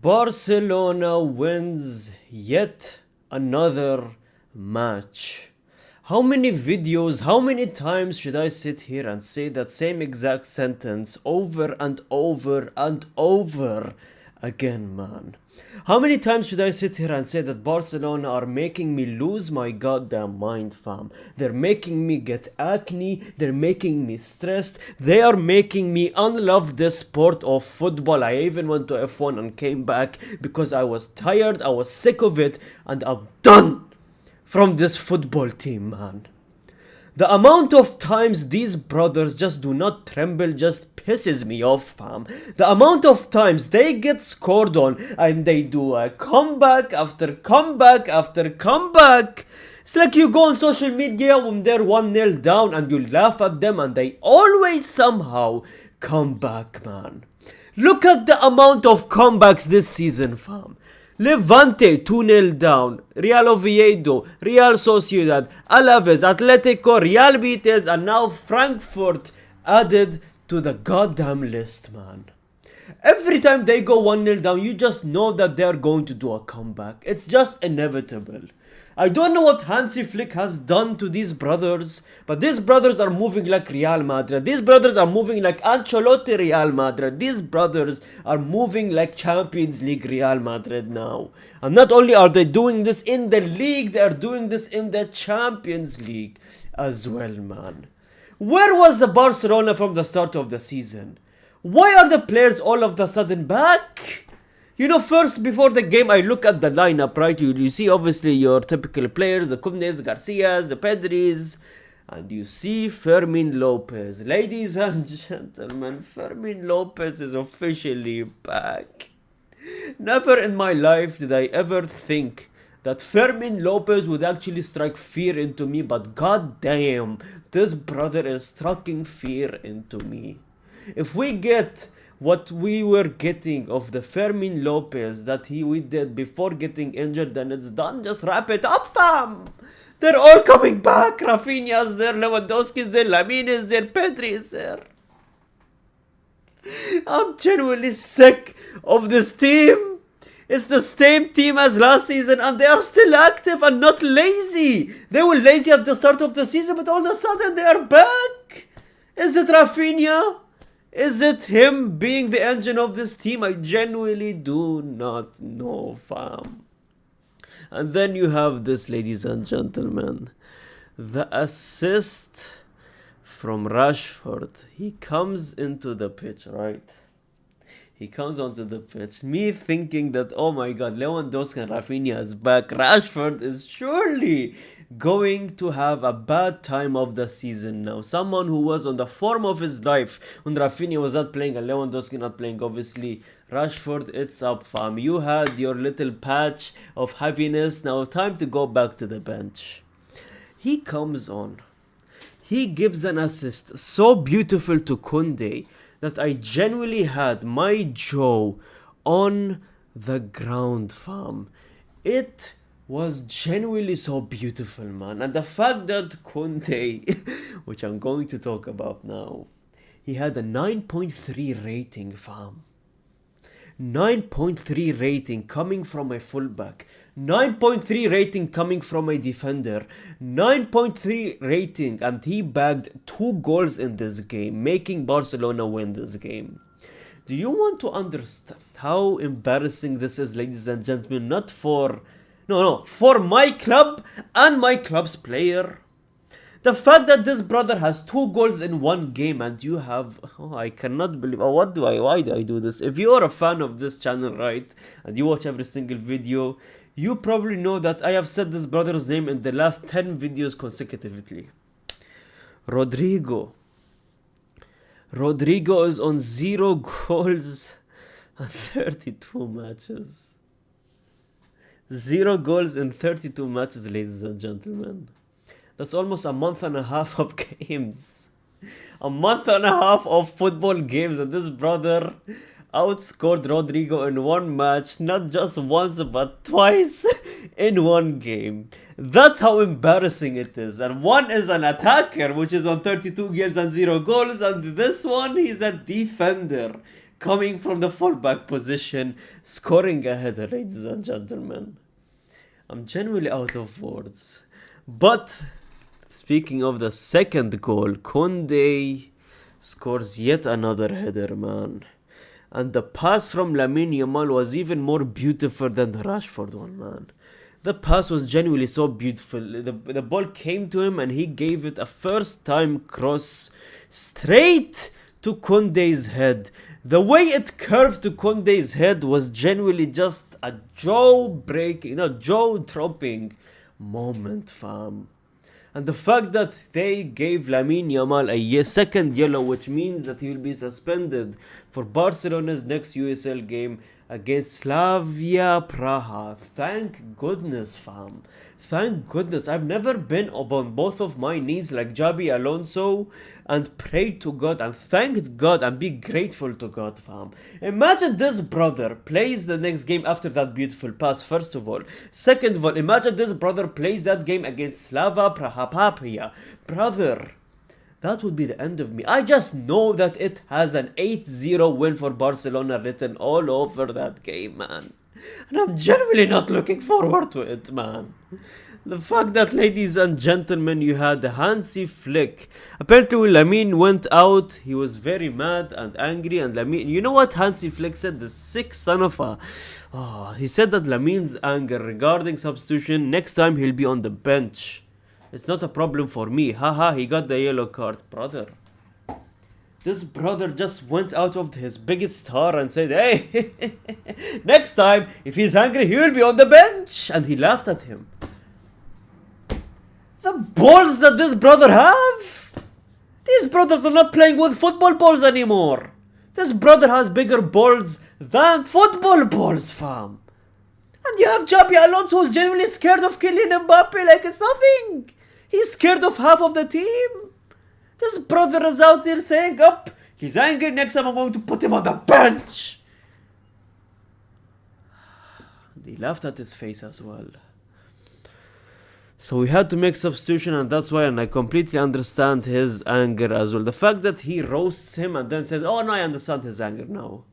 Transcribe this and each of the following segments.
Barcelona wins yet another match. How many videos, how many times should I sit here and say that same exact sentence over and over and over again, man? How many times should I sit here and say that Barcelona are making me lose my goddamn mind, fam? They're making me get acne, they're making me stressed, they are making me unlove the sport of football. I even went to F1 and came back because I was tired, I was sick of it, and I'm done from this football team, man. The amount of times these brothers just do not tremble just pisses me off, fam. The amount of times they get scored on and they do a comeback after comeback after comeback. It's like you go on social media when they're 1-0 down and you laugh at them and they always somehow come back, man. Look at the amount of comebacks this season, fam. Levante 2-0 down, Real Oviedo, Real Sociedad, Alaves, Atletico, Real Betis, and now Frankfurt added to the goddamn list, man. Every time they go 1-0 down, you just know that they're going to do a comeback. It's just inevitable. I don't know what Hansi Flick has done to these brothers, but these brothers are moving like Real Madrid. These brothers are moving like Ancelotti Real Madrid. These brothers are moving like Champions League Real Madrid now. And not only are they doing this in the league, they are doing this in the Champions League as well, man. Where was the Barcelona from the start of the season? Why are the players all of a sudden back? You know, first, before the game, I look at the lineup, right? You see, obviously, your typical players, the Koundes, Garcias, the Pedris, and you see Fermin Lopez. Ladies and gentlemen, Fermin Lopez is officially back. Never in my life did I ever think that Fermin Lopez would actually strike fear into me, but goddamn, this brother is striking fear into me. If we get what we were getting of the Fermin Lopez that we did before getting injured, then it's done. Just wrap it up, fam. They're all coming back. Rafinha's there, Lewandowski's there, Lamine is there, Pedri is there. I'm genuinely sick of this team. It's the same team as last season and they are still active and not lazy. They were lazy at the start of the season, but all of a sudden they are back. Is it Rafinha? Is it him being the engine of this team? I genuinely do not know, fam. And then you have this, ladies and gentlemen. The assist from Rashford. He comes into the pitch, right? He comes onto the pitch. Me thinking that, oh my god, Lewandowski and Rafinha is back. Rashford is surely going to have a bad time of the season now. Someone who was on the form of his life when Rafinha was not playing and Lewandowski not playing, obviously. Rashford, it's up, fam. You had your little patch of happiness. Now time to go back to the bench. He comes on. He gives an assist so beautiful to Kounde that I genuinely had my jaw on the ground, fam. It was genuinely so beautiful, man. And the fact that Kounde, which I'm going to talk about now, he had a 9.3 rating, fam. 9.3 rating coming from a fullback. 9.3 rating coming from a defender. 9.3 rating, and he bagged 2 goals in this game, making Barcelona win this game. Do you want to understand how embarrassing this is, ladies and gentlemen? Not for... No, for my club and my club's player. The fact that this brother has 2 goals in one game and you have... Oh, I cannot believe... why do I do this? If you are a fan of this channel, right, and you watch every single video, you probably know that I have said this brother's name in the last 10 videos consecutively. Rodrigo is on 0 goals and 32 matches. 0 goals in 32 matches, ladies and gentlemen. That's almost a month and a half of games. A month and a half of football games, and this brother outscored Rodrigo in one match, not just once but twice in one game. That's how embarrassing it is. And one is an attacker, which is on 32 games and 0 goals, and this one, he's a defender coming from the fullback position, scoring a header, ladies and gentlemen. I'm genuinely out of words. But speaking of the second goal, Kounde scores yet another header, man. And the pass from Lamine Yamal was even more beautiful than the Rashford one, man. The pass was genuinely so beautiful. The ball came to him and he gave it a first time cross straight to Kounde's head. The way it curved to Kounde's head was genuinely just a jaw-dropping moment, fam. And the fact that they gave Lamine Yamal a second yellow, which means that he will be suspended for Barcelona's next USL game against Slavia Praha. Thank goodness, fam. Thank goodness. I've never been upon both of my knees like Xabi Alonso and prayed to God and thanked God and be grateful to God, fam. Imagine this brother plays the next game after that beautiful pass, first of all. Second of all, imagine this brother plays that game against Slava Praha. Brother, that would be the end of me. I just know that it has an 8-0 win for Barcelona written all over that game, man. And I'm genuinely not looking forward to it, man. The fact that, ladies and gentlemen, you had Hansi Flick. Apparently when Lamine went out, he was very mad and angry. And Lamine, you know what Hansi Flick said? The sick son of a... he said that Lamine's anger regarding substitution, next time he'll be on the bench. It's not a problem for me. Haha, he got the yellow card. Brother. This brother just went out of his biggest star and said, hey, next time, if he's angry, he will be on the bench. And he laughed at him. The balls that this brother have. These brothers are not playing with football balls anymore. This brother has bigger balls than football balls, fam. And you have Xabi Alonso who's genuinely scared of Kylian Mbappe like it's nothing. He's scared of half of the team. This brother is out here saying, up, he's angry, next time I'm going to put him on the bench. They laughed at his face as well. So we had to make substitution, and that's why, and I completely understand his anger as well. The fact that he roasts him and then says, oh no, I understand his anger now.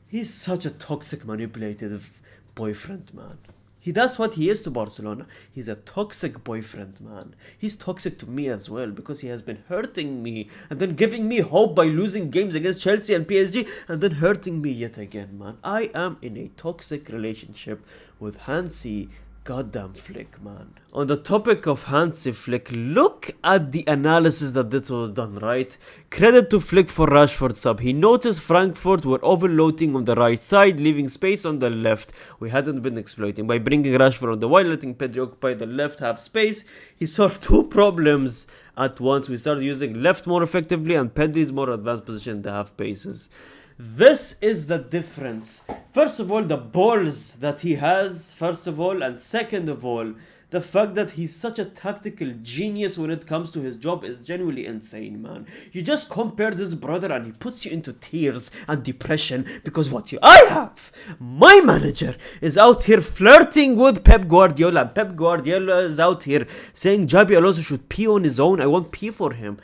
He's such a toxic, manipulative boyfriend, man. That's what he is to Barcelona. He's a toxic boyfriend, man. He's toxic to me as well because he has been hurting me and then giving me hope by losing games against Chelsea and PSG and then hurting me yet again, man. I am in a toxic relationship with Hansi goddamn Flick, man. On the topic of Hansi Flick, look at the analysis that this was done, right? Credit to Flick for Rashford sub. He noticed Frankfurt were overloading on the right side, leaving space on the left we hadn't been exploiting. By bringing Rashford on the wide, letting Pedri occupy the left half space, he solved two problems at once. We started using left more effectively and Pedri's more advanced position in the half spaces. This is the difference. First of all, the balls that he has, first of all, and second of all, the fact that he's such a tactical genius when it comes to his job is genuinely insane, man. You just compare this brother and he puts you into tears and depression because I have, my manager is out here flirting with Pep Guardiola, and Pep Guardiola is out here saying Xabi Alonso should pee on his own. I won't pee for him.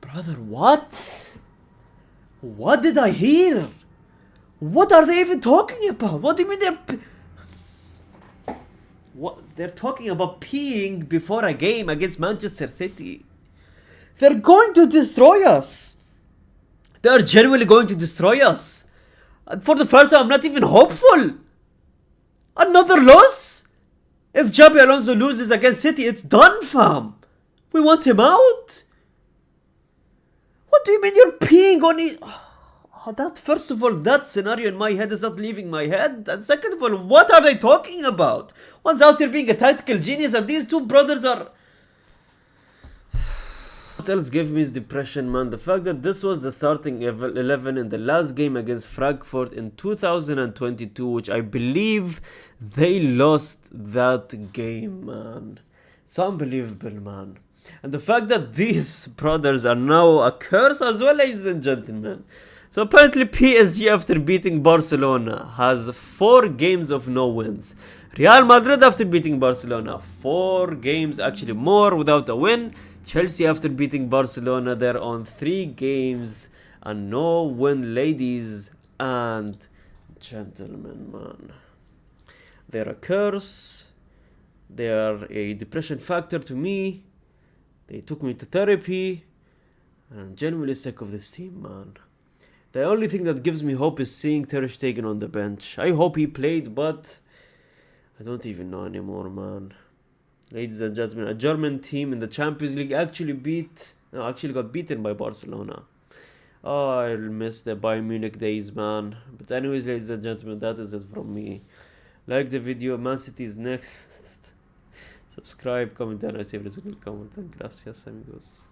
Brother, what? What did I hear? What are they even talking about? What do you mean they're talking about peeing before a game against Manchester City? They're going to destroy us. They're genuinely going to destroy us. And for the first time, I'm not even hopeful. Another loss? If Xabi Alonso loses against City, it's done, fam. We want him out. What do you mean you're peeing on it? First of all, that scenario in my head is not leaving my head. And second of all, what are they talking about? One's out here being a tactical genius and these two brothers are... What else gave me is depression, man? The fact that this was the starting 11 in the last game against Frankfurt in 2022, which I believe they lost that game, man. It's unbelievable, man. And the fact that these brothers are now a curse as well, ladies and gentlemen. So apparently PSG, after beating Barcelona, has 4 games of no wins. Real Madrid, after beating Barcelona, 4 games, actually more, without a win. Chelsea, after beating Barcelona, they're on 3 games and no win, ladies and gentlemen, man. They're a curse. They are a depression factor to me. They took me to therapy. And I'm genuinely sick of this team, man. The only thing that gives me hope is seeing Ter Stegen on the bench. I hope he played, but I don't even know anymore, man. Ladies and gentlemen, a German team in the Champions League actually got beaten by Barcelona. Oh, I'll miss the Bayern Munich days, man. But anyways, ladies and gentlemen, that is it from me. Like the video, Man City is next. Subscribe, comment, and I say every single comment. And gracias, amigos.